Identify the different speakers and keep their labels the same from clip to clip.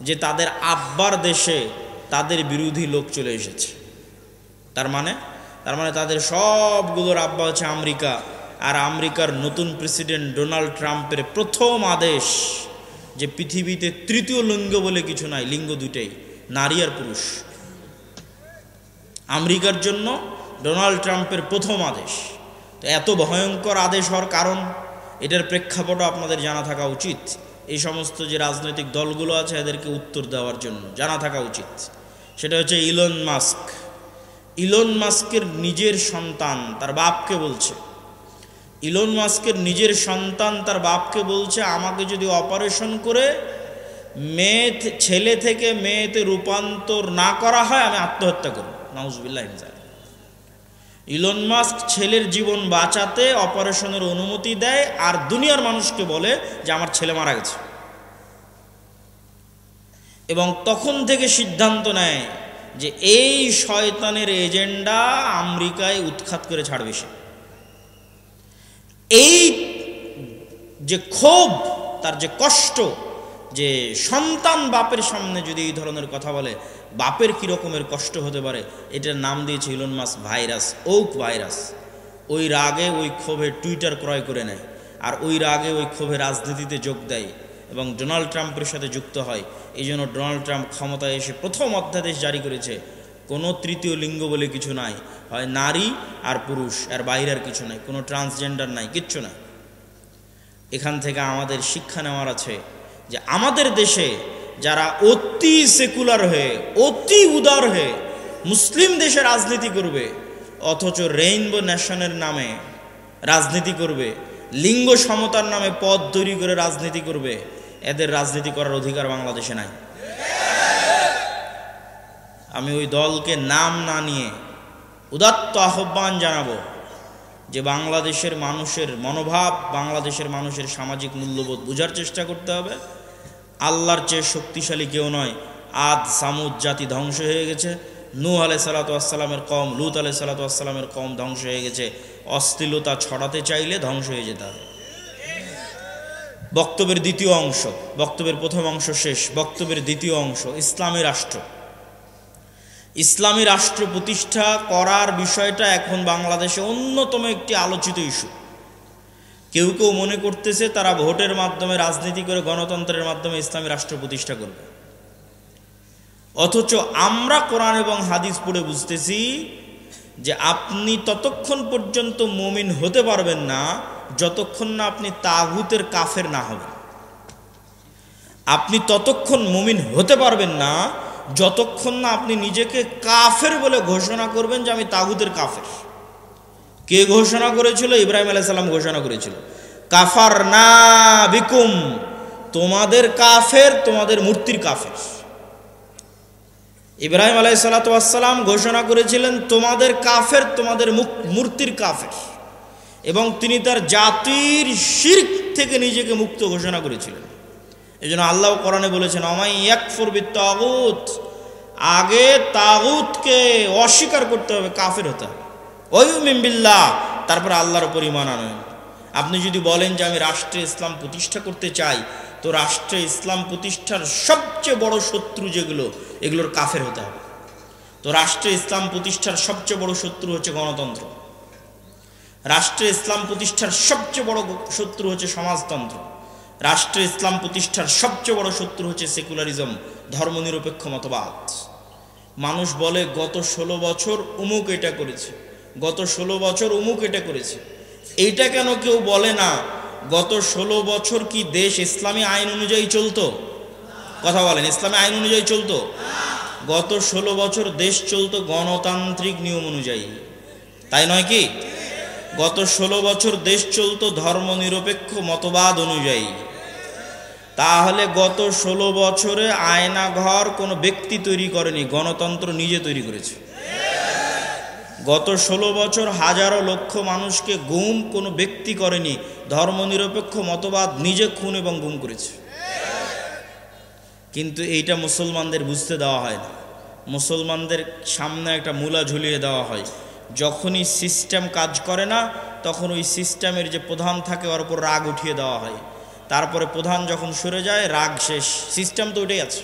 Speaker 1: যে তাদের আব্বার দেশে তাদের বিরোধী লোক চলে এসেছে। তার মানে তাদের সবগুলোর আব্বা হচ্ছে আমেরিকা, আর আমেরিকার নতুন প্রেসিডেন্ট ডোনাল্ড ট্রাম্পের প্রথম আদেশ যে পৃথিবীতে তৃতীয় লিঙ্গ বলে কিছু নাই, লিঙ্গ দুটেই, নারী আর পুরুষ। আমেরিকার জন্য ডোনাল্ড ট্রাম্পের প্রথম আদেশ। তো এত ভয়ঙ্কর আদেশ হওয়ার কারণ, এটার প্রেক্ষাপটও আপনাদের জানা থাকা উচিত। এই সমস্ত যে রাজনৈতিক দলগুলো আছে এদেরকে উত্তর দেওয়ার জন্য জানা থাকা উচিত। সেটা হচ্ছে ইলন মাস্কের নিজের সন্তান তার বাপকে বলছে, ইলন মাস্কের নিজের সন্তান তার বাপকে বলছে, আমাকে যদি অপারেশন করে ছেলে থেকে মেয়েতে রূপান্তর না করা হয় আমি আত্মহত্যা করব। নাউজুবিল্লাহ। ইলন মাস্ক ছেলের জীবন বাঁচাতে অপারেশনের অনুমতি দেয় আর দুনিয়ার মানুষকে বলে যে আমার ছেলে মারা গেছে, এবং তখন থেকে সিদ্ধান্ত নেয় যে এই শয়তানের এজেন্ডা আমেরিকায় উৎখাত করে ছাড়বে সে। এই যে ক্ষোভ, তার যে কষ্ট, যে সন্তান বাপের সামনে যদি এই ধরনের কথা বলে বাপের কী রকমের কষ্ট হতে পারে, এটার নাম দিয়েছে Elon Musk virus, woke virus. ওই রাগে ওই ক্ষোভে টুইটার ক্রয় করে নেয়, আর ওই রাগে ওই ক্ষোভে রাজনীতিতে যোগ দেয় এবং ডোনাল্ড ট্রাম্পের সাথে যুক্ত হয়। এই জন্য ডোনাল্ড ট্রাম্প ক্ষমতায় এসে প্রথম অধ্যাদেশ জারি করেছে, কোনো তৃতীয় লিঙ্গ বলে কিছু নাই, হয় নারী আর পুরুষ, আর বাইরে আর কিছু নাই, কোনো ট্রান্সজেন্ডার নাই, কিচ্ছু নাই। এখান থেকে আমাদের শিক্ষা নেওয়ার আছে যে আমাদের দেশে যারা অতি সেকুলার হয়ে, অতি উদার হয়ে মুসলিম দেশে রাজনীতি করবে, অথচ রেইনবো নেশনের নামে রাজনীতি করবে, লিঙ্গ সমতার নামে পদ তৈরি করে রাজনীতি করবে, এদের রাজনীতি করার অধিকার বাংলাদেশে নাই। আমি ওই দলকে নাম না নিয়ে উদাত্ত আহ্বান জানাবো যে বাংলাদেশের মানুষের মনোভাব, বাংলাদেশের মানুষের সামাজিক মূল্যবোধ বোঝার চেষ্টা করতে হবে। আল্লাহর চেয়ে শক্তিশালী কেউ নয়। আদ সামুদ জাতি ধ্বংস হয়ে গেছে, নূহ আলাইহিস সালাতু ওয়াস সালামের কওম, লূত আলাইহিস সালাতু ওয়াস সালামের কওম ধ্বংস হয়ে গেছে। অশ্লীলতা ছড়াতে চাইলে ধ্বংস হয়ে যেতে হবে। বক্তব্যের দ্বিতীয় অংশ, বক্তব্যের প্রথম অংশ শেষ, বক্তব্যের দ্বিতীয় অংশ, ইসলামী রাষ্ট্র। ইসলামী রাষ্ট্র প্রতিষ্ঠা করার বিষয়টা এখন বাংলাদেশে অন্যতম একটি আলোচিত ইস্যু। কেউ কেউ মনে করতেছে তারা ভোটের মাধ্যমে, রাজনীতি করে, গণতন্ত্রের মাধ্যমে ইসলামী রাষ্ট্র প্রতিষ্ঠা করবে। অথচ আমরা কোরআন এবং হাদিস পড়ে বুঝতেছি যে আপনি ততক্ষণ পর্যন্ত মুমিন হতে পারবেন না যতক্ষণ না আপনি তাগুতের কাফের না হবেন। আপনি ততক্ষণ মুমিন হতে পারবেন না যতক্ষণ না আপনি নিজেকে কাফের বলে ঘোষণা করবেন যে আমি তাগুতের কাফের। কে ঘোষণা করেছিল? ইব্রাহিম আলাইহিস সালাম ঘোষণা করেছিল, কাফারনা বিকুম, তোমাদের কাফের, তোমাদের মূর্তির কাফের। ইব্রাহিম আলাইহিস সালাতু ওয়াস সালাম ঘোষণা করেছিলেন তোমাদের কাফের, তোমাদের মূর্তির কাফের, এবং তিনি তার জাতির শিরক থেকে নিজেকে মুক্ত ঘোষণা করেছিলেন। এই জন্য আল্লাহ কোরআনে বলেছেন, আমাই ইয়াকফুর বিত্তাগুত, আগে তাগুতকে অস্বীকার করতে হবে, কাফের হতে হবে, ওয়ুমিন বিল্লাহ, তারপর আল্লাহর উপর ঈমান আনবেন। আপনি যদি বলেন যে আমি রাষ্ট্রে ইসলাম প্রতিষ্ঠা করতে চাই, তো রাষ্ট্রে ইসলাম প্রতিষ্ঠার সবচেয়ে বড় শত্রু যেগুলো, এগুলোর কাফের হতে হবে। তো রাষ্ট্রে ইসলাম প্রতিষ্ঠার সবচেয়ে বড় শত্রু হচ্ছে গণতন্ত্র, রাষ্ট্রে ইসলাম প্রতিষ্ঠার সবচেয়ে বড় শত্রু হচ্ছে সমাজতন্ত্র, রাষ্ট্রে ইসলাম প্রতিষ্ঠার সবচেয়ে বড় শত্রু হচ্ছে সেকুলারিজম, ধর্মনিরপেক্ষ মতবাদ। মানুষ বলে গত 16 বছর অমুক এটা করেছে, গত 16 বছর অমুক এটা করেছে। এইটা কেন কেউ বলে না গত 16 বছর কি দেশ ইসলামী আইন অনুযায়ী চলতো? কথা বলেন, ইসলামী আইন অনুযায়ী চলতো? গত 16 বছর দেশ চলতো গণতান্ত্রিক নিয়ম অনুযায়ী, তাই নয় কি? গত 16 বছর দেশ চলতো ধর্মনিরপেক্ষ মতবাদ অনুযায়ী। তাহলে গত 16 বছরে আয়নাঘর কোনো ব্যক্তি তৈরি করেনি, গণতন্ত্র নিজে তৈরি করেছে। গত 16 বছর হাজারো লক্ষ মানুষকে গুম কোনো ব্যক্তি করেনি, ধর্মনিরপেক্ষ মতবাদ নিজে খুন এবং গুম করেছে। কিন্তু এইটা মুসলমানদের বুঝতে দেওয়া হয় না। মুসলমানদের সামনে একটা মূলা ঝুলিয়ে দেওয়া হয়, যখনই সিস্টেম কাজ করে না তখন ওই সিস্টেমের যে প্রধান থাকে ওর উপর রাগ উঠিয়ে দেওয়া হয়। তারপরে প্রধান যখন সরে যায় রাগ শেষ, সিস্টেম তো ওইটাই আছে।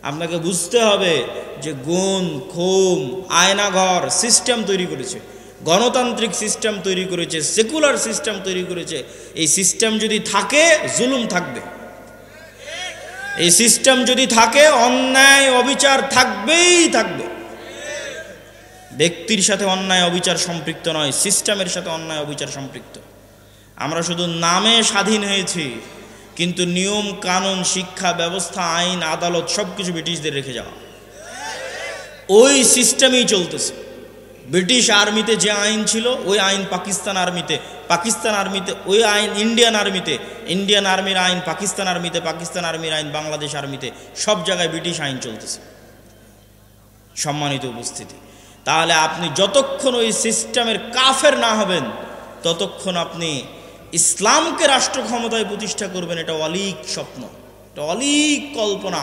Speaker 1: আপনাকে বুঝতে হবে যে গুণ খুম আয়নাঘর সিস্টেম তৈরি করেছে, গণতান্ত্রিক সিস্টেম তৈরি করেছে, সেকুলার সিস্টেম তৈরি করেছে। এই সিস্টেম যদি থাকে জুলুম থাকবে, এই সিস্টেম যদি থাকে অন্যায় অবিচার থাকবেই থাকবে। ব্যক্তির সাথে অন্যায় অবিচার সম্পৃক্ত নয়, সিস্টেমের সাথে অন্যায় অবিচার সম্পৃক্ত। আমরা শুধু নামে স্বাধীন হয়েছি, কিন্তু নিয়ম কানুন শিক্ষা ব্যবস্থা আইন আদালত সব কিছু ব্রিটিশদের রেখে যাওয়া, ওই সিস্টেমেই চলতেছে। ব্রিটিশ আর্মিতে যে আইন ছিল ওই আইন পাকিস্তান আর্মিতে ওই আইন ইন্ডিয়ান আর্মির আইন পাকিস্তান আর্মির আইন বাংলাদেশ আর্মিতে, সব জায়গায় ব্রিটিশ আইন চলতেছে। সম্মানিত উপস্থিতি, তাহলে আপনি যতক্ষণ ওই সিস্টেমের কাফের না হবেন ততক্ষণ আপনি ইসলামকে রাষ্ট্র ক্ষমতায় প্রতিষ্ঠা করবেন। এটা অলীক স্বপ্ন, এটা অলীক কল্পনা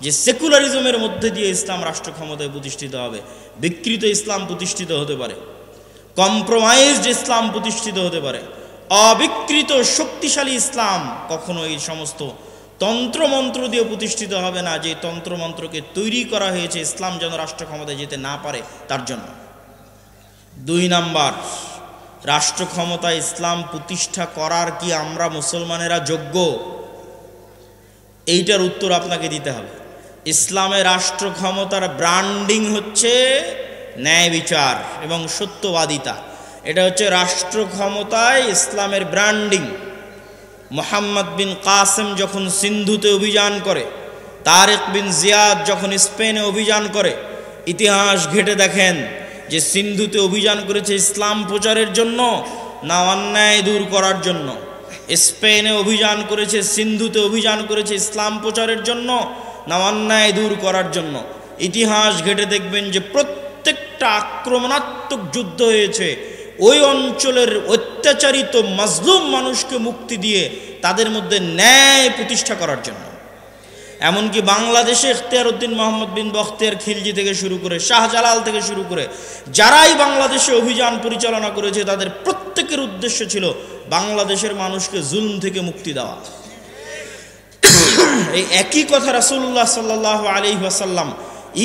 Speaker 1: যে সেকুলারিজমের মধ্যে দিয়ে ইসলাম রাষ্ট্র ক্ষমতায় প্রতিষ্ঠিত হবে। বিকৃত ইসলাম প্রতিষ্ঠিত হতে পারে, কম্প্রোমাইজড ইসলাম প্রতিষ্ঠিত হতে পারে, অবিকৃত শক্তিশালী ইসলাম কখনো এই সমস্ত তন্ত্রমন্ত্র দিয়ে প্রতিষ্ঠিত হবে না, যে তন্ত্রমন্ত্রকে তৈরি করা হয়েছে ইসলাম যেন রাষ্ট্র ক্ষমতায় যেতে না পারে তার জন্য। 2 নাম্বার, রাষ্ট্র ক্ষমতায় ইসলাম প্রতিষ্ঠা করার কি আমরা মুসলমানেরা যোগ্য? এইটার উত্তর আপনাকে দিতে হবে। ইসলামের রাষ্ট্র ক্ষমতার ব্র্যান্ডিং হচ্ছে ন্যায় বিচার এবং সত্যবাদিতা। এটা হচ্ছে রাষ্ট্র ক্ষমতায় ইসলামের ব্র্যান্ডিং। মোহাম্মদ বিন কাসেম যখন সিন্ধুতে অভিযান করে, তারেক বিন জিয়াদ যখন স্পেনে অভিযান করে, ইতিহাস ঘেটে দেখেন যে সিন্ধুতে অভিযান করেছে ইসলাম প্রচারের জন্য না অন্যায় দূর করার জন্য? স্পেনে অভিযান করেছে, সিন্ধুতে অভিযান করেছে ইসলাম প্রচারের জন্য না অন্যায় দূর করার জন্য? ইতিহাস ঘেটে দেখবেন যে প্রত্যেকটা আক্রমণাত্মক যুদ্ধ হয়েছে ওই অঞ্চলের অত্যাচারিত মাজলুম মানুষকে মুক্তি দিয়ে তাদের মধ্যে ন্যায় প্রতিষ্ঠা করার জন্য। এমনকি বাংলাদেশে ইখতিয়ার উদ্দিন মোহাম্মদ বিন বখতিয়ার খিলজি থেকে শুরু করে শাহজালাল থেকে শুরু করে যারাই বাংলাদেশে অভিযান পরিচালনা করেছে তাদের প্রত্যেকের উদ্দেশ্য ছিল বাংলাদেশের মানুষকে জুলম থেকে মুক্তি দেওয়া। এই একই কথা রাসূলুল্লাহ সাল্লাল্লাহু আলাইহি ওয়াসাল্লাম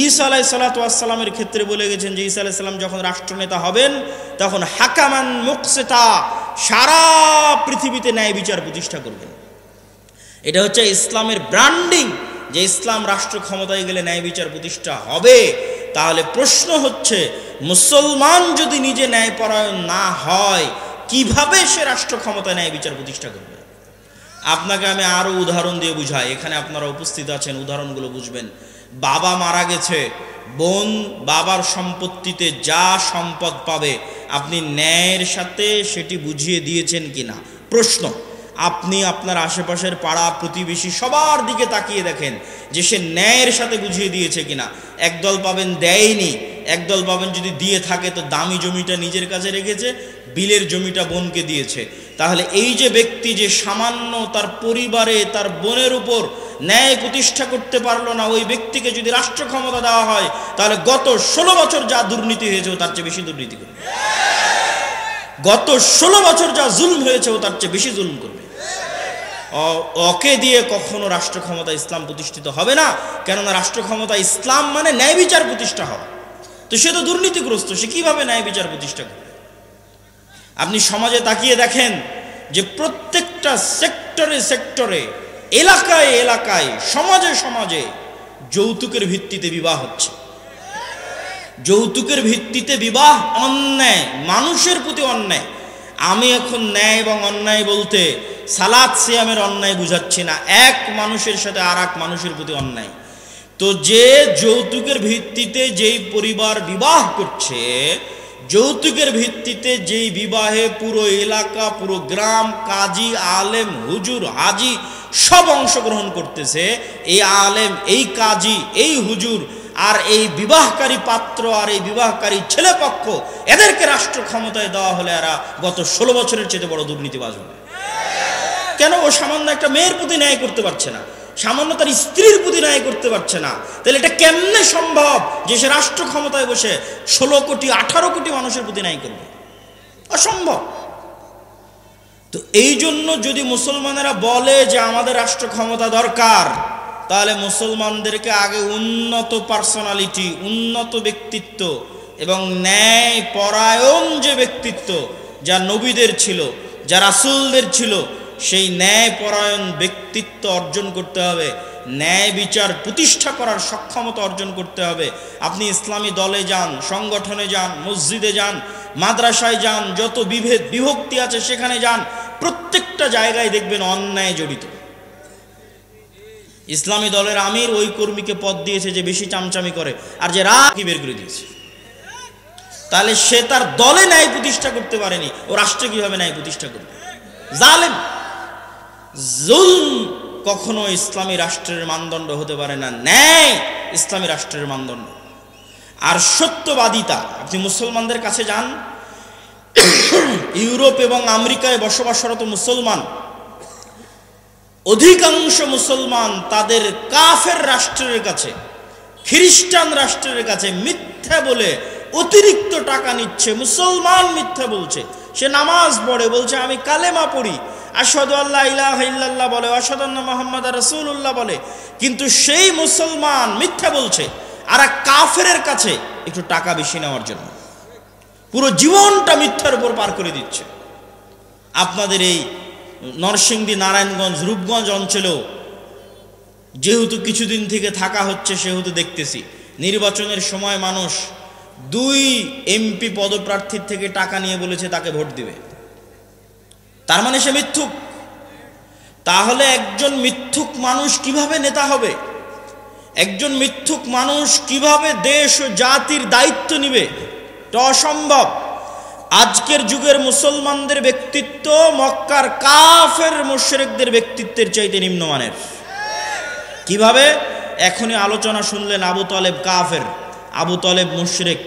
Speaker 1: ঈসা আলাইহিস সালাতু ওয়াস সালামের ক্ষেত্রে বলে গেছেন যে ঈসা আলাইহিস সালাম যখন রাষ্ট্রনেতা হবেন তখন হাকামান মুকসিতা, সারা পৃথিবীতে ন্যায় বিচার প্রতিষ্ঠা করবেন। এটা হচ্ছে ইসলামের ব্র্যান্ডিং, যে ইসলাম রাষ্ট্র ক্ষমতায় গেলে ন্যায় বিচার প্রতিষ্ঠা হবে। তাহলে প্রশ্ন হচ্ছে, মুসলমান যদি নিজে ন্যায়পরায়ণ না হয় কিভাবে সে রাষ্ট্র ক্ষমতায় ন্যায় বিচার প্রতিষ্ঠা করবে? আপনাকে আমি আরো উদাহরণ দিয়ে বুঝাই, এখানে আপনারা উপস্থিত আছেন, উদাহরণগুলো বুঝবেন। বাবা মারা গেছে, বোন বাবার সম্পত্তিতে যা সম্পদ পাবে আপনি ন্যায়ের সাথে সেটি বুঝিয়ে দিয়েছেন কিনা? প্রশ্ন। আপনি আপনার আশেপাশের পাড়া প্রতিবেশী সবার দিকে তাকিয়ে দেখেন যে সে ন্যায়ের সাথে বুঝিয়ে দিয়েছে কিনা। একদল পাবেন দেয়নি, একদল পাবেন যদি দিয়ে থাকে তো দামি জমিটা নিজের কাছে রেখেছে, বিলের জমিটা বোনকে দিয়েছে। তাহলে এই যে ব্যক্তি যে সামান্য তার পরিবারে তার বোনের উপর ন্যায় প্রতিষ্ঠা করতে পারলো না, ওই ব্যক্তিকে যদি রাষ্ট্র ক্ষমতা দেওয়া হয় তাহলে গত 16 বছর যা দুর্নীতি হয়েছে তার চেয়ে বেশি দুর্নীতি করবে, গত 16 বছর যা জুলম হয়েছে তার চেয়ে বেশি জুলম করবে। ওকে দিয়ে কখনো রাষ্ট্র ক্ষমতা ইসলাম প্রতিষ্ঠিত হবে না, কেননা রাষ্ট্র ক্ষমতা ইসলাম মানে ন্যায় বিচার প্রতিষ্ঠা হবে। তো সে তো দুর্নীতিগ্রস্ত, সে কিভাবে ন্যায় বিচার প্রতিষ্ঠা করবে? আপনি সমাজে তাকিয়ে দেখেন যে প্রত্যেকটা সেক্টরে সেক্টরে, এলাকায় এলাকায়, সমাজে সমাজে যৌতুকের ভিত্তিতে বিবাহ হচ্ছে। যৌতুকের ভিত্তিতে বিবাহ অন্যায়, মানুষের প্রতি অন্যায়। আমি এখন ন্যায় এবং অন্যায় বলতে সালাত সিয়ামের অন্যায় বুঝাচ্ছি না, এক মানুষের সাথে আর এক মানুষের প্রতি অন্যায়। তো যে যৌতুকের ভিত্তিতে যেই পরিবার বিবাহ করছে, যৌতুকের ভিত্তিতে যেই বিবাহে পুরো এলাকা, পুরো গ্রাম, কাজী, আলেম, হুজুর, হাজি সব অংশগ্রহণ করতেছে, এই আলেম, এই কাজী, এই হুজুর আর এই বিবাহকারী পাত্র আর এই বিবাহকারী ছেলেপক্ষ, এদেরকে রাষ্ট্র ক্ষমতায় দেওয়া হলে এরা গত 16 বছরের চেয়ে বড় দুর্নীতিবাজ হবে। কেন? ও সামান্য একটা মেয়ের প্রতি ন্যায় করতে পারছে না, সামান্য তার স্ত্রীর প্রতি ন্যায় করতে পারছে না, তাহলে এটা কেমনে সম্ভব যে সে রাষ্ট্র ক্ষমতায় বসে 16 কোটি 18 কোটি মানুষের প্রতি ন্যায় করবে? অসম্ভব। তো এই জন্য যদি মুসলমানেরা বলে যে আমাদের রাষ্ট্র ক্ষমতা দরকার, তাহলে মুসলমানদেরকে আগে উন্নত পার্সোনালিটি, উন্নত ব্যক্তিত্ব এবং ন্যায় পরায়ণ যে ব্যক্তিত্ব যা নবীদের ছিল, যা রাসূলদের ছিল, সেই ন্যায় পরায়ণ ব্যক্তিত্ব অর্জন করতে হবে, ন্যায় বিচার প্রতিষ্ঠা করার সক্ষমতা অর্জন করতে হবে। আপনি ইসলামী দলে যান, সংগঠনে যান, মসজিদে যান, মাদ্রাসায় যান, যত বিভক্তি আছে সেখানে যান, প্রত্যেকটা জায়গায় দেখবেন অন্যায় জড়িত। ইসলামী দলের আমির ওই কর্মীকে পদ দিয়েছে যে বেশি চামচামি করে, আর যে রাজকে বের করে দিয়েছে। তাহলে সে তার দলে ন্যায় প্রতিষ্ঠা করতে পারেনি, ও রাষ্ট্রে কিভাবে ন্যায় প্রতিষ্ঠা করবে? জালেম। জুলম কখনো ইসলামী রাষ্ট্রের মানদণ্ড হতে পারে না, ন্যায় ইসলামী রাষ্ট্রের মানদণ্ড। আর সত্যবাদিতা, আপনি মুসলমানদের কাছে যান, ইউরোপ এবং আমেরিকায় বসবাসরত মুসলমান, অধিকাংশ মুসলমান তাদের কাফের রাষ্ট্রের কাছে, খ্রিস্টান রাষ্ট্রের কাছে মিথ্যা বলে অতিরিক্ত টাকা নিচ্ছে। মুসলমান মিথ্যা বলছে, সে নামাজ পড়ে, বলছে আমি কালেমা পড়ি, আশহাদু আল্লা ইলাহা ইল্লাল্লাহ বলে, আশহাদু আন্না মুহাম্মাদার রাসূলুল্লাহ বলে, কিন্তু সেই মুসলমান মিথ্যা বলছে আর এক কাফেরের কাছে একটু টাকা বেশি নেওয়ার জন্য পুরো জীবনটা মিথ্যার উপর পার করে দিচ্ছে। আপনাদের এই নরসিংদী, নারায়ণগঞ্জ, রূপগঞ্জ অঞ্চলেও যেহেতু কিছুদিন থেকে থাকা হচ্ছে, সেহেতু দেখতেছি নির্বাচনের সময় মানুষ 2 এমপি পদপ্রার্থীর থেকে টাকা নিয়ে বলেছে তাকে ভোট দিবে। তার মানে সে মিথ্যুক। তাহলে একজন মিথ্যুক মানুষ কিভাবে নেতা হবে? একজন মিথ্যুক মানুষ কিভাবে দেশ ও জাতির দায়িত্ব নিবে? এটা অসম্ভব। আজকের যুগের মুসলমানদের ব্যক্তিত্ব মক্কার কাফের মুশরিকদের ব্যক্তিত্বের চাইতে নিম্নমানের। কিভাবে? এখনই আলোচনা শুনলেন আবু তালেব কাফের, আবু তালেব মুশরিক,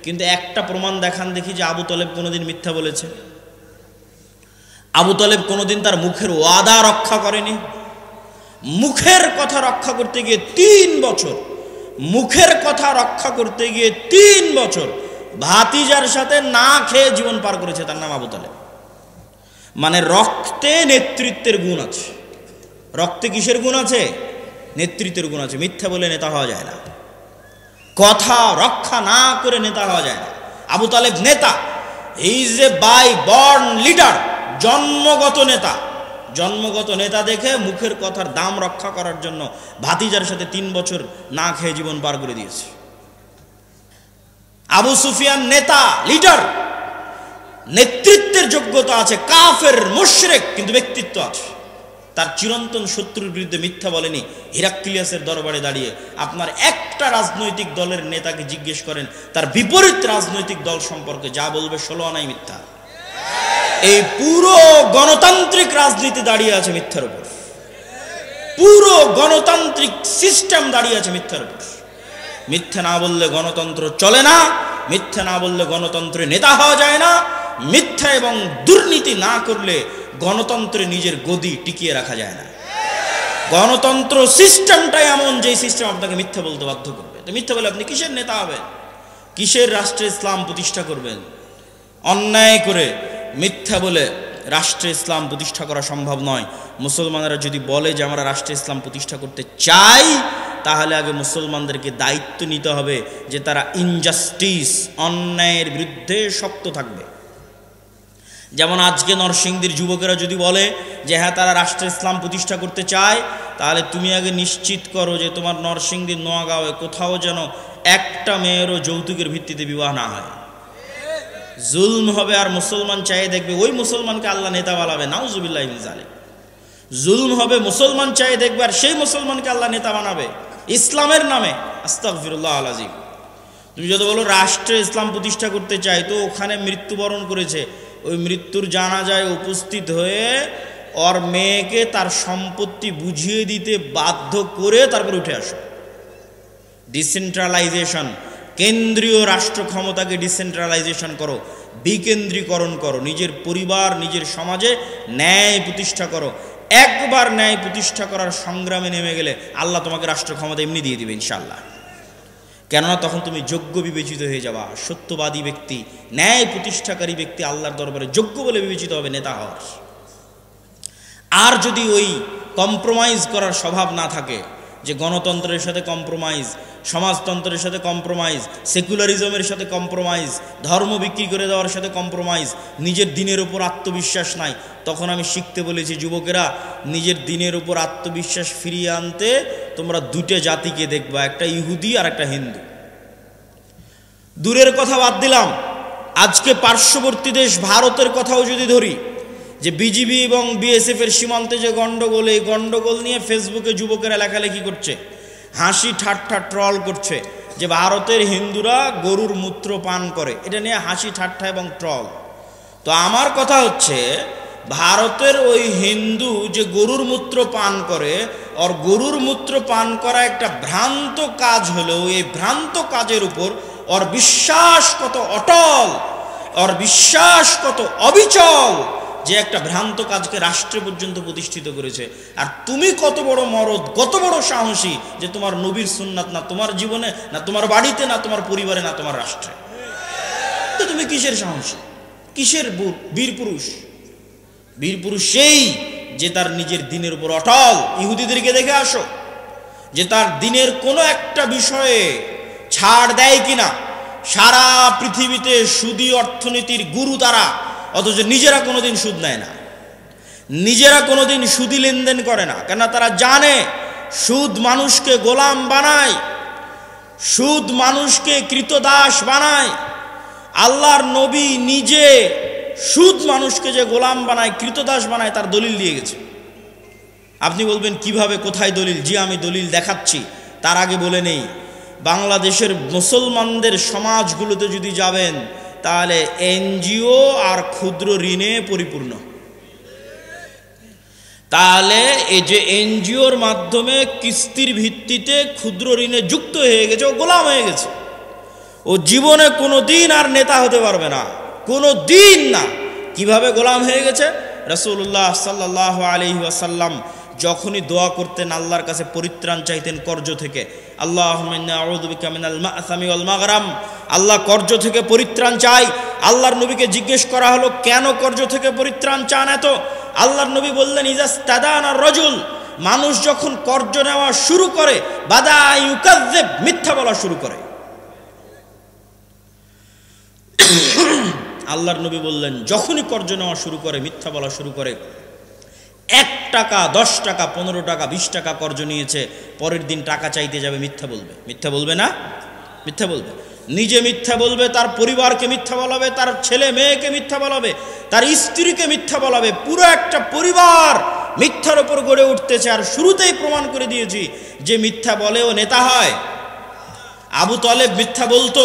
Speaker 1: কিন্তু একটা প্রমাণ দেখান দেখি যে আবু তালেব কোনোদিন মিথ্যা বলেছে? আবু তালেব কোনোদিন তার মুখের ওয়াদা রক্ষা করেনি। মুখের কথা রক্ষা করতে গিয়ে 3 বছর, মুখের কথা রক্ষা করতে গিয়ে 3 বছর ভাতিজার সাথে না খেয়ে জীবন পার করেছে। তার নাম আবু তালেব। মানে রক্তে নেতৃত্বের গুণ আছে। রক্তে কিসের গুণ আছে? নেতৃত্বের গুণ আছে। মিথ্যা বলে নেতা হওয়া যায় না, কথা রক্ষা না করে নেতা হওয়া যায় না। আবু তালেব নেতা, he is a by born leader, জন্মগত নেতা। জন্মগত নেতা দেখে মুখের কথার দাম রক্ষা করার জন্য ভাতিজার সাথে 3 বছর না খেয়ে জীবন পার করে দিয়েছে। আবু সুফিয়ান নেতা, লিডার, নেতৃত্বের যোগ্যতা আছে, কাফের মুশরিক, কিন্তু ব্যক্তিত্ব আছে। তার চিরন্তন শত্রুর বিরুদ্ধে মিথ্যা বলেনি। হিরাক্লিয়াসের দরবারে দাঁড়িয়ে আপনার একটা রাজনৈতিক দলের নেতাকে জিজ্ঞেস করেন তার বিপরীত রাজনৈতিক দল সম্পর্কে, যা বলবে 16 আনাই মিথ্যা। এই পুরো গণতান্ত্রিক রাজনীতি দাঁড়িয়ে আছে মিথ্যার উপর। পুরো গণতান্ত্রিক সিস্টেম দাঁড়িয়ে আছে মিথ্যার উপর। মিথ্যা না বললে গণতন্ত্র চলে না, মিথ্যা না বললে গণতন্ত্রে নেতা হওয়া যায় না, মিথ্যা এবং দুর্নীতি না করলে গণতন্ত্রে নিজের গদি টিকিয়ে রাখা যায় না। গণতন্ত্র সিস্টেমটাই এমন যে সিস্টেম আপনাকে মিথ্যা বলতে বাধ্য করবে। তো মিথ্যা বলে আপনি কিসের নেতা হবেন? কিসের রাষ্ট্রে ইসলাম প্রতিষ্ঠা করবেন? অন্যায় করে মিথ্যা বলে রাষ্ট্রে ইসলাম প্রতিষ্ঠা করা সম্ভব নয়। মুসলমানেরা যদি বলে যে আমরা রাষ্ট্রে ইসলাম প্রতিষ্ঠা করতে চাই, তাহলে আগে মুসলমানদেরকে দায়িত্ব নিতে হবে যে তারা ইনজাস্টিস, অন্যায়ের বিরুদ্ধে শক্ত থাকবে। যেমন আজকে নরসিংদীর যুবকেরা যদি বলে যে হ্যাঁ তারা রাষ্ট্রে ইসলাম প্রতিষ্ঠা করতে চায়, তাহলে তুমি আগে নিশ্চিত করো যে তোমার নরসিংদীর নোয়াগাঁওয়ে কোথাও যেন একটা মেয়েরও যৌতুকের ভিত্তিতে বিবাহ না হয়। জুলম হবে আর মুসলমান চাইয়ে দেখবে ওই মুসলমানকে আল্লাহ নেতা বানাবে, নাউজুবিল্লাহ মিন যালিক। জুলম হবে, মুসলমান চাইয়ে দেখবে আর সেই মুসলমানকে আল্লাহ নেতা বানাবে ইসলামের নামে। আস্তাগফিরুল্লাহ আল আযীম। তুমি যদি বলো রাষ্ট্রে ইসলাম প্রতিষ্ঠা করতে চাই, তো ওখানে মৃত্যুবরণ করেছে, ওই মৃত্যুর জানাজায় উপস্থিত হয়ে ওর মেয়েকে তার সম্পত্তি বুঝিয়ে দিতে বাধ্য করে তারপর উঠে আসো। ডিসেন্ট্রালাইজেশন, কেন্দ্রীয় রাষ্ট্র ক্ষমতাকে ডিসেন্ট্রালাইজেশন করো, বিকেন্দ্রীকরণ করো, নিজের পরিবার, নিজের সমাজে ন্যায় প্রতিষ্ঠা করো। একবার ন্যায় প্রতিষ্ঠা করার সংগ্রামে নেমে গেলে আল্লাহ তোমাকে রাষ্ট্র ক্ষমতা এমনি দিয়ে দিবে ইনশাআল্লাহ। কেননা তখন তুমি যোগ্য বিবেচিত হয়ে যাবা। সত্যবাদী ব্যক্তি, ন্যায় প্রতিষ্ঠাকারী ব্যক্তি আল্লাহর দরবারে যোগ্য বলে বিবেচিত হবে নেতা হওয়ার। আর যদি ওই কম্প্রোমাইজ করার স্বভাব না থাকে, যে গণতন্ত্রের সাথে কম্প্রোমাইজ, সমাজতন্ত্রের সাথে কম্প্রোমাইজ, সেকুলারিজমের সাথে কম্প্রোমাইজ, ধর্ম বিক্রি করে দেওয়ার সাথে কম্প্রোমাইজ, নিজের দিনের উপর আত্মবিশ্বাস নাই, তখন আমি শিখতে বলেছি যুবকেরা, নিজের দিনের উপর আত্মবিশ্বাস ফিরিয়ে আনতে তোমরা দুটো জাতিকে দেখবা, একটা ইহুদি আর একটা হিন্দু। দূরের কথা বাদ দিলাম, আজকে পার্শ্ববর্তী দেশ ভারতের কথাও যদি ধরি, যে বিজিবি এবং বিএসএফ এর সীমান্তে যে গন্ডগোল, এই গন্ডগোল নিয়ে ফেসবুকে যুবকেরা লেখালেখি করছে, হাসি ঠাট্টা ট্রল করছে যে ভারতের হিন্দুরা গরুর মূত্র পান করে, এটা নিয়ে হাসি ঠাট্টা এবং ট্রল। তো আমার কথা হচ্ছে, ভারতের ওই হিন্দু যে গরুর মূত্র পান করে, আর গরুর মূত্র পান করা একটা ভ্রান্ত কাজ হলেও এই ভ্রান্ত কাজের উপর ওর বিশ্বাস কত অটল, ওর বিশ্বাস কত অবিচল, যে একটা ভ্রান্ত কাজকে রাষ্ট্রে পর্যন্ত প্রতিষ্ঠিত করেছে। আর তুমি কত বড় মরদ, কত বড় সাহসী, যে তোমার নবীর সুন্নাত না তোমার জীবনে, না তোমার বাড়িতে, না তোমার পরিবারে, না তোমার রাষ্ট্রে, তো তুমি কিসের সাহসী, কিসের বীর পুরুষ? বীর পুরুষ সেই যে তার নিজের দিনের উপর অটল। ইহুদিদেরকে দেখে আসো, যে তার দিনের কোনো একটা বিষয়ে ছাড় দেয় কিনা। সারা পৃথিবীতে সুদী অর্থনীতির গুরু তারা, অথচ নিজেরা কোনোদিন সুদ নেয় না, নিজেরা কোনোদিন সুদী লেনদেন করে না। কেন? তারা জানে সুদ মানুষকে গোলাম বানায়, সুদ মানুষকে কৃতদাস বানায়। আল্লাহর নবী নিজে সুদ মানুষকে যে গোলাম বানায়, কৃতদাস বানায়, তার দলিল দিয়ে গেছে। আপনি বলবেন কিভাবে, কোথায় দলিল? জি, আমি দলিল দেখাচ্ছি। তার আগে বলে নেই, বাংলাদেশের মুসলমানদের সমাজগুলোতে যদি যাবেন, তাহলে এনজিও আর ক্ষুদ্র ঋণে পরিপূর্ণ। তাহলে এই যে এনজিওর মাধ্যমে কিস্তির ভিত্তিতে ক্ষুদ্র ঋণে যুক্ত হয়ে গেছে, ও গোলাম হয়ে গেছে। ও জীবনে কোনো দিন আর নেতা হতে পারবে না, কোনো দিন না। কিভাবে গোলাম হয়ে গেছে? রাসূলুল্লাহ সাল্লাল্লাহু আলাইহি ওয়াসাল্লাম যখনই দোয়া করতেন, আল্লাহর কাছে পরিত্রাণ চাইতেন কর্জ থেকে, আল্লাহুম্মা ইন্নী আউযু বিকা মিনাল মা'সামি ওয়াল মাগরাম, আল্লাহ কর্জ থেকে পরিত্রাণ চাই। আল্লাহর নবীকে জিজ্ঞেস করা হলো, কেন কর্জ থেকে পরিত্রাণ চান এত? আল্লাহর নবী বললেন, ইজাস্তাদানা রাজুল, মানুষ যখন কর্জ নেওয়া শুরু করে, বাদা ইউকাযযিব, মিথ্যা বলা শুরু করে। আল্লাহর নবী বললেন, যখনই কর্জ নেওয়া শুরু করে, মিথ্যা বলা শুরু করে, 1 টাকা 10 টাকা 15 টাকা 20 টাকা কর্জ নিয়েছে, পরের দিন টাকা চাইতে যাবে, মিথ্যা বলবে। মিথ্যা বলবে না? মিথ্যা বলবে। নিজে মিথ্যা বলবে, তার পরিবারকে মিথ্যা বলাবে, তার ছেলে মেয়েকে মিথ্যা বলাবে, তার স্ত্রীকে মিথ্যা বলাবে। পুরো একটা পরিবার মিথ্যার উপর গড়ে উঠতেছে। আর শুরুতেই প্রমাণ করে দিয়েছি যে মিথ্যা বলেও নেতা হয়। আবু তালেব মিথ্যা বলতো,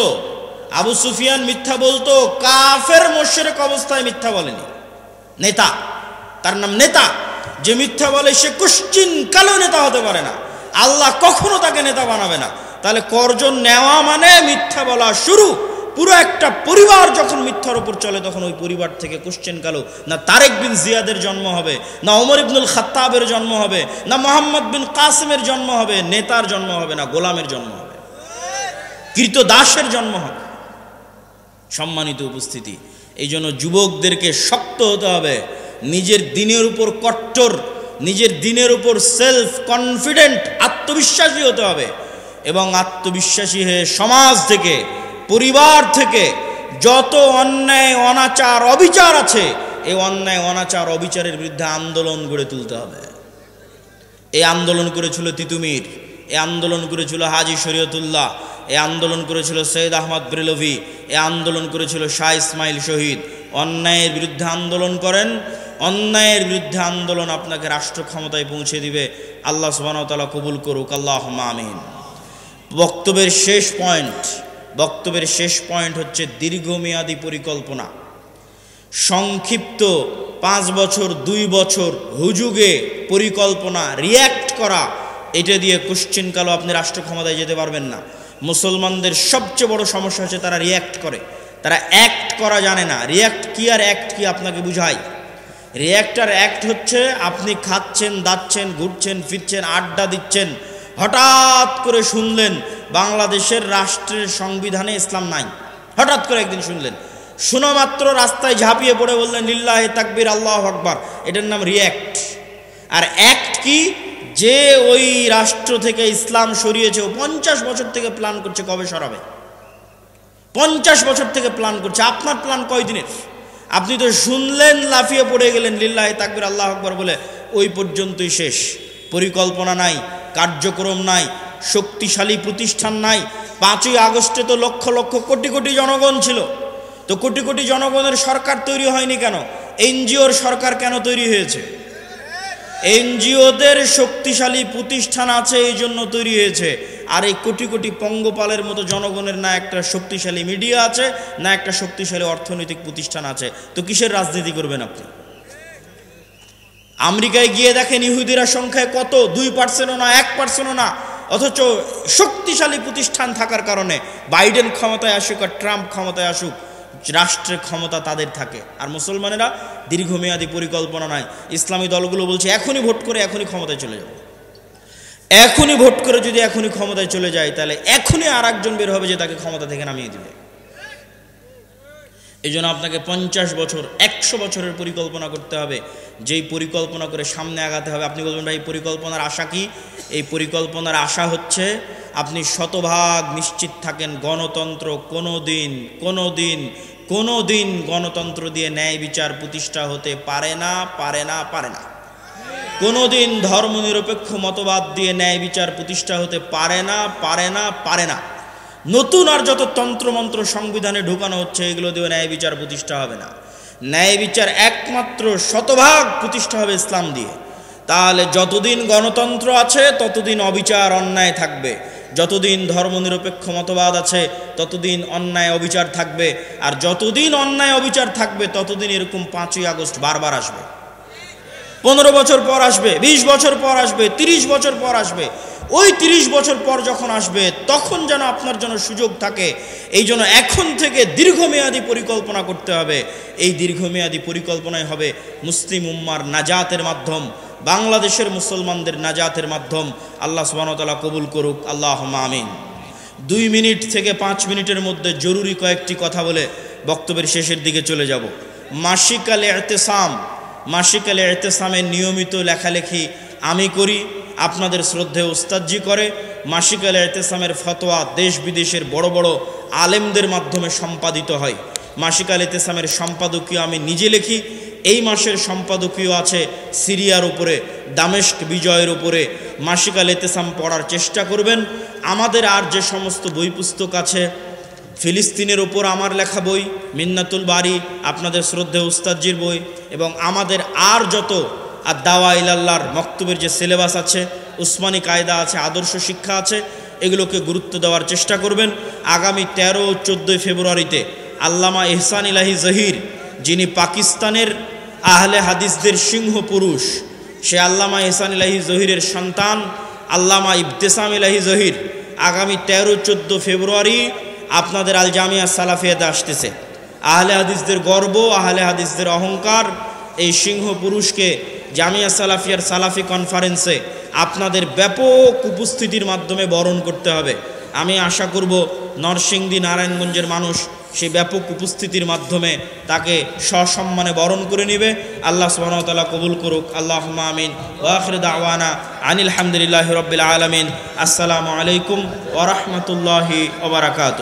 Speaker 1: আবু সুফিয়ান মিথ্যা বলতো, কাফের মুশরিক অবস্থায় মিথ্যা বলেনি। নেতা, তার নাম নেতা। যে মিথ্যা বলে সে কুশ্চিন কালো নেতা হতে পারে না, আল্লাহ কখনো তাকে নেতা বানাবে না। তাহলে কর্জ নেওয়া মানে মিথ্যা বলা শুরু। পুরো একটা পরিবার যখন মিথ্যার উপর চলে, তখন ওই পরিবার থেকে কোশ্চেন কালো না তারেক বিন জিয়াদের জন্ম হবে, না ওমর ইবনুল খাত্তাবের জন্ম হবে, না মোহাম্মদ বিন কাসিমের জন্ম হবে, নেতার জন্ম হবে না, গোলামের জন্ম হবে, কৃতদাসের জন্ম হবে। সম্মানিত উপস্থিতি, এই জন্য যুবকদেরকে শক্ত হতে হবে, নিজের দিনের উপর কট্টর, নিজের দিনের উপর সেলফ কনফিডেন্ট, আত্মবিশ্বাসী হতে হবে। এবং আত্মবিশ্বাসী হয়ে সমাজ থেকে, পরিবার থেকে যত অন্যায় অনাচার অবিচার আছে, এই অন্যায় অনাচার অবিচারের বিরুদ্ধে আন্দোলন গড়ে তুলতে হবে। এই আন্দোলন করেছিল তিতুমির, এই আন্দোলন করেছিল হাজী শরীয়তুল্লাহ, এই আন্দোলন করেছিল সৈয়দ আহমদ ব্রেলভি, এই আন্দোলন করেছিল শাহ ইসমাইল শহীদ। অন্যায়ের বিরুদ্ধে আন্দোলন করেন, অন্যায়ের বিরুদ্ধে আন্দোলন আপনাকে রাষ্ট্র ক্ষমতায় পৌঁছে দিবে। আল্লাহ সুবহানাহু ওয়া তাআলা কবুল করুক, আল্লাহুম্মা আমিন। বক্তব্যের শেষ পয়েন্ট হচ্ছে দীর্ঘমেয়াদী পরিকল্পনা। সংক্ষিপ্ত 5 বছর 2 বছর হুজুগে পরিকল্পনা, রিয়্যাক্ট করা, এটা দিয়ে কোশ্চেন কালো আপনি রাষ্ট্র ক্ষমতায় যেতে পারবেন না। মুসলমানদের সবচেয়ে বড় সমস্যা হচ্ছে তারা রিয়্যাক্ট করে, তারা অ্যাক্ট করা জানে না। রিয়্যাক্ট কি আর অ্যাক্ট কি আপনাকে বুঝাই। রিয়্যাক্ট আর অ্যাক্ট হচ্ছে আপনি খাচ্ছেন, দাচ্ছেন, ঘুরছেন, ফিরছেন, আড্ডা দিচ্ছেন, হঠাৎ করে শুনলেন বাংলাদেশের রাষ্ট্রের সংবিধানে ইসলাম নাই। হঠাৎ করে একদিন শুনলেন, শোনা মাত্র রাস্তায় ঝাঁপিয়ে পড়ে বললেন লিল্লাহি তাকবীর, আল্লাহু আকবার। এটার নাম রিয়্যাক্ট। আর অ্যাক্ট কি? যে ওই রাষ্ট্র থেকে ইসলাম সরিয়েছে, ও 50 বছর থেকে প্ল্যান করছে কবে সরাবে। 50 বছর থেকে প্ল্যান করছে। আপনার প্ল্যান কয়দিনের? আপনি তো শুনলেন, লাফিয়ে পড়ে গেলেন লিল্লাহি তাকবীর আল্লাহু আকবার বলে, ওই পর্যন্তই শেষ। পরিকল্পনা নাই, কার্যক্রম নাই, শক্তিশালী প্রতিষ্ঠান নাই। 5ই আগস্টে তো লক্ষ লক্ষ কোটি কোটি জনগণ ছিল, তো কোটি কোটি জনগণের সরকার তৈরি হয়নি কেন? এনজিওর সরকার কেন তৈরি হয়েছে? এনজিওদের শক্তিশালী প্রতিষ্ঠান আছে, এই জন্য তৈরি হয়েছে। আর এই কোটি কোটি পঙ্গপালের মতো জনগণের না একটা শক্তিশালী মিডিয়া আছে, না একটা শক্তিশালী অর্থনৈতিক প্রতিষ্ঠান আছে, তো কিসের রাজনীতি করবেন আপনি? আমেরিকায় গিয়ে দেখেন ইহুদিরা সংখ্যায় কত, 2%ও না, 1%ও না, অথচ শক্তিশালী প্রতিষ্ঠান থাকার কারণে বাইডেন ক্ষমতায় আসুক আর ট্রাম্প ক্ষমতায় আসুক, রাষ্ট্রের ক্ষমতা তাদের থাকে। আর মুসলমানেরা দীর্ঘমেয়াদী পরিকল্পনা নাই। ইসলামী দলগুলো বলছে এখনই ভোট করে এখনই ক্ষমতায় চলে যাব, এখনই ভোট করে যদি এখনই ক্ষমতায় চলে যায় তাহলে এখনই আর একজন বের হবে যে তাকে ক্ষমতা থেকে নামিয়ে দিবে। এই জন্য আপনাকে 50 বছর 100 বছরের পরিকল্পনা করতে হবে, যেই পরিকল্পনা করে সামনে আগাতে হবে। আপনি বলবেন ভাই পরিকল্পনার আশা কি? এই পরিকল্পনার আশা হচ্ছে আপনি শতভাগ নিশ্চিত থাকেন গণতন্ত্র কোনো দিন গণতন্ত্র দিয়ে ন্যায় বিচার প্রতিষ্ঠা হতে পারে না, পারে না, পারে না। কোনোদিন ধর্মনিরপেক্ষ মতবাদ দিয়ে ন্যায় বিচার প্রতিষ্ঠা হতে পারে না, পারে না, পারে না। নতুন আর যত তন্ত্রমন্ত্র সংবিধানে ঢুকানো হচ্ছে, এগুলো দিয়ে ন্যায় বিচার প্রতিষ্ঠা হবে না। ন্যায় বিচার একমাত্র শতভাগ প্রতিষ্ঠা হবে ইসলাম দিয়ে। তাহলে যতদিন গণতন্ত্র আছে ততদিন অবিচার অন্যায় থাকবে, যতদিন ধর্মনিরপেক্ষ মতবাদ আছে ততদিন অন্যায় অবিচার থাকবে, আর যতদিন অন্যায় অবিচার থাকবে ততদিন এরকম 5ই আগস্ট বারবার আসবে। 15 বছর পর আসবে, 20 বছর পর আসবে, 30 বছর পর আসবে। ওই 30 বছর পর যখন আসবে তখন যেন আপনার জন্য সুযোগ থাকে। এই জন্য এখন থেকে দীর্ঘমেয়াদী পরিকল্পনা করতে হবে। এই দীর্ঘমেয়াদী পরিকল্পনাই হবে মুসলিম উম্মার নাজাতের মাধ্যম, বাংলাদেশের মুসলমানদের নাজাতের মাধ্যম। আল্লাহ সুবহানাহু ওয়া তাআলা কবুল করুক, আল্লাহুম্মা আমিন। 2 মিনিট থেকে 5 মিনিটের মধ্যে জরুরি কয়েকটি কথা বলে বক্তব্যের শেষের দিকে চলে যাব। মাসিক আল ইতিসাম, মাসিক আল ইতিসামের নিয়মিত লেখালেখি আমি করি, আপনাদের শ্রদ্ধেয় উস্তাদজি করে। মাসিক আল ইতিসামের ফতোয়া দেশ বিদেশের বড় বড় আলেমদের মাধ্যমে সম্পাদিত হয়। মাসিক আল ইতিসামের সম্পাদকীয় আমি নিজে লিখি। এই মাসের সম্পাদকীয় আছে সিরিয়ার উপরে, দামেস্ক বিজয়ের উপরে। মাসিক আল ইতিসাম পড়ার চেষ্টা করবেন। আমাদের আর যে সমস্ত বই পুস্তক আছে, ফিলিস্তিনের ওপর আমার লেখা বই, মিন্নাতুল বারি আপনাদের শ্রদ্ধেয় উস্তাদজির বই, এবং আমাদের আর যত আর দাওয়া ইলাল্লাহর মক্তবের যে সিলেবাস আছে, উসমানী কায়দা আছে, আদর্শ শিক্ষা আছে, এগুলোকে গুরুত্ব দেওয়ার চেষ্টা করবেন। আগামী 13 ও 14 ফেব্রুয়ারিতে আল্লামা ইহসান ইলাহি জহির, যিনি পাকিস্তানের আহলে হাদিসদের সিংহ পুরুষ, সে আল্লামা ইহসান ইলাহি জহিরের সন্তান আল্লামা ইবতেসাম ইলাহি জহির আগামী 13-14 ফেব্রুয়ারি আপনাদের আল জামিয়া সালাফিয়াতে আসতেছে। আহলে হাদিসদের গর্ব, আহলে হাদিসদের অহংকার, এই সিংহ পুরুষকে জামিয়া সালাফিয়ার সালাফি কনফারেন্সে আপনাদের ব্যাপক উপস্থিতির মাধ্যমে বরণ করতে হবে। আমি আশা করব নরসিংদী নারায়ণগঞ্জের মানুষ সেই ব্যাপক উপস্থিতির মাধ্যমে তাকে সসম্মানে বরণ করে নেবে। আল্লাহ সুবহানাহু ওয়া তাআলা কবুল করুক, আল্লাহুম্মা আমিন। ওয়া আখিরু দাওয়ানা আনিল হামদুলিল্লাহি রাব্বিল আলামিন। আসসালামু আলাইকুম ওয়া রাহমাতুল্লাহি ওয়া বারাকাতুহু।